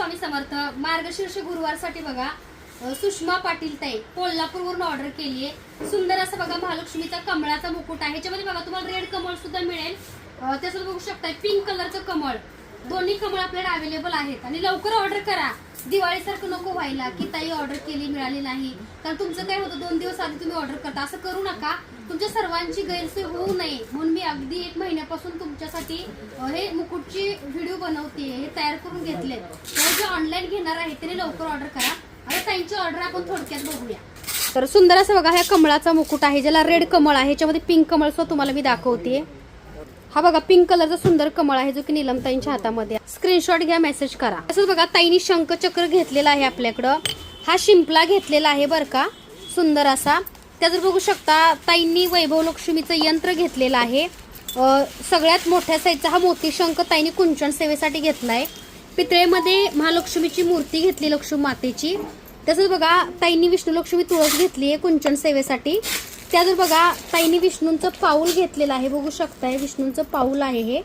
स्वामी समर्थ. मार्गशीर्ष गुरुवारसाठी बघा सुषमा पाटील ताई कोल्हापूरवरून ऑर्डर केली आहे. सुंदर असं बघा महालक्ष्मीचा कमळाचा मुकुट आहे. ह्याच्यामध्ये बघा तुम्हाला रेड कमळ सुद्धा मिळेल. त्यासोबत बघू शकता पिंक कलरचं कमळ, दोन्ही कमळ आपल्याला अवेलेबल आहेत. आणि लवकर ऑर्डर करा, दिवाळीसारखं नको व्हायला की ताई ऑर्डर केली मिळाली नाही. कारण तुमचं काय होतं 2 दिवस आधी तुम्ही ऑर्डर करता, असं करू नका. तुमच्या सर्वांची गैरसोय होऊ नये म्हणून मी अगदी 1 महिन्यापासून तुमच्यासाठी हे मुकुटची व्हिडिओ बनवते, हे तयार करून घेतले. तर जे ऑनलाईन घेणार आहे त्याने लवकर ऑर्डर करा. आता त्यांची ऑर्डर आपण थोडक्यात बघूया. तर सुंदर असं बघा ह्या कमळाचा मुकुट आहे, ज्याला रेड कमळ आहे. ह्याच्यामध्ये पिंक कमळ सुद्धा तुम्हाला मी दाखवते. हा बघा पिंक कलरचा सुंदर कमळ आहे, जो की नीलमताईंच्या हातामध्ये. स्क्रीनशॉट घ्या, मेसेज करा. असंच बघा ताईनी शंखचक्र घेतलेला आहे आपल्याकडं. हा शिंपला घेतलेला आहे बरं का, सुंदर असा. त्यात बघू शकता ताईंनी वैभव लक्ष्मीचं यंत्र घेतलेलं आहे. सगळ्यात मोठ्या साईजचा हा मोती शंख ताईंनी कुंचन सेवेसाठी घेतलाय. पितळेमध्ये महालक्ष्मीची मूर्ती घेतली लक्ष्मी मातेची. तसंच बघा ताईंनी विष्णू लक्ष्मी तुळस घेतली आहे कुंचन सेवेसाठी. त्यावर बघा ताईंनी विष्णूंचं पाऊल घेतलेलं आहे, बघू शकताय विष्णूंचं पाऊल आहे हे,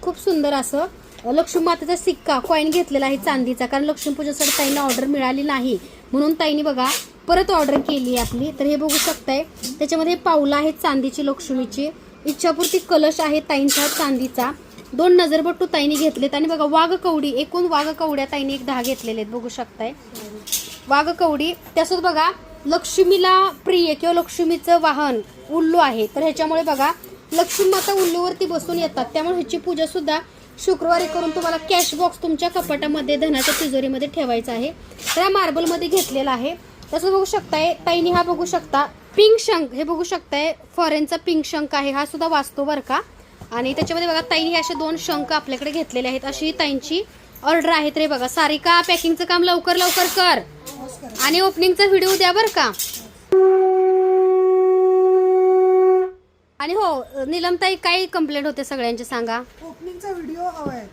खूप सुंदर असं. लक्ष्मी मातेचा सिक्का कॉईन घेतलेला आहे चांदीचा, कारण लक्ष्मीपूजेसाठी ताईंना ऑर्डर मिळाली नाही म्हणून ताईंनी बघा परत ऑर्डर केली आपली. तर हे बघू शकताय त्याच्यामध्ये पाऊलं आहेत चांदीची लक्ष्मीची. इच्छापूर्ती कलश आहे ताईंचा चांदीचा. 2 नजरबट्टू ताईंनी घेतलेत. आणि बघा वाघ कवडी, एकूण वाघ कवड्या ताईंनी 10 घेतलेले आहेत, बघू शकताय वाघ कवडी. त्यासोबत बघा लक्ष्मीला प्रिय किंवा लक्ष्मीचं वाहन उल्लू आहे, तर ह्याच्यामुळे बघा लक्ष्मी माता उल्लूवरती बसून येतात. त्यामुळे ह्याची पूजा सुद्धा शुक्रवारी करून तुम्हाला कॅश बॉक्स तुमच्या कपाटामध्ये धनाच्या तिजोरीमध्ये ठेवायचा आहे. तर हा मार्बलमध्ये घेतलेला आहे. तसं बघू शकताय ताईंनी हा बघू शकता पिंक शंख, हे बघू शकताय फॉरेनचा पिंक शंख आहे, हा सुद्धा वाचतो बरं का. आणि त्याच्यामध्ये बघा ताईंनी हे असे 2 शंख आपल्याकडे घेतलेले आहेत. अशी ताईंची ऑर्डर आहे. तर बघा सारिका पॅकिंगचं काम लवकर लवकर कर आणि ओपनिंगचा व्हिडिओ द्या बरं का. आणि हो नीलमताई काय कंप्लेंट होते सगळ्यांचे सांगा. ओपनिंगचा व्हिडिओ हवाय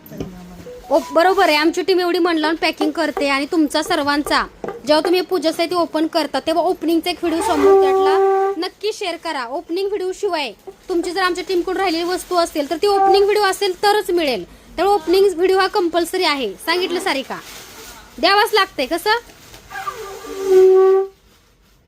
बरोबर आहे, आमची टीम एवढी मन लावून पॅकिंग करते. आणि तुमचा सर्वांचा जेव्हा तुम्ही पूजासाठी ती ओपन करता तेव्हा ओपनिंगचा एक व्हिडिओ समोर त्यातला नक्की शेअर करा. ओपनिंग व्हिडिओ शिवाय तुमची जर आमच्या टीमकडून राहिलेली वस्तू असेल तर ती ओपनिंग व्हिडिओ असेल तरच मिळेल. त्यामुळे ओपनिंग व्हिडिओ हा कंपल्सरी आहे. सांगितलं सारिका, द्यावाच लागतंय कसं.